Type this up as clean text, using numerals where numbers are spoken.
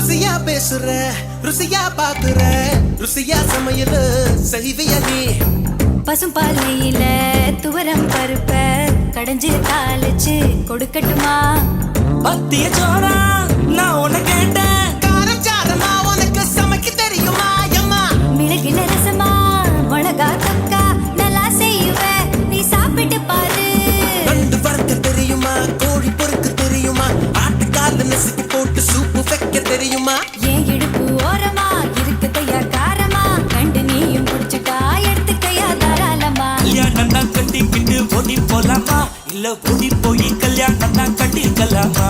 ருசியா பேசுற ருசியா பாக்குற ருசியா சமையல் செய்வியா நீ பசும் பாலையில துவரம் பருப்ப கடைஞ்சு தாளிச்சு கொடுக்கட்டுமா பத்திய சோறா நான் உன்னை கேட்டேன் காரம் சாரமா உனக்கு சமைக்க தெரியுமா அம்மா மிளகில ரசமா மிளகா தொக்கா நல்லா செய்வ நீ சாப்பிட்டு பாரு நண்டு வறுக்க தெரியுமா கோழி பொறுக்க தெரியுமா ஆட்டுக்கால நசுக்கி போட்டு சூப்பு வைக்க தெரியுமா ஏன் இடுப்பு ஓரமா இருக்குதையா காரமா கண்டு நீயும் குடிச்சுட்டா எடுத்துக்கையா தாராளமா கல்யாணம் தான் கட்டிக்கிட்டு ஓடி போலாமா இல்ல ஓடி போய் கல்யாணம் தான் கட்டிக்கலாமா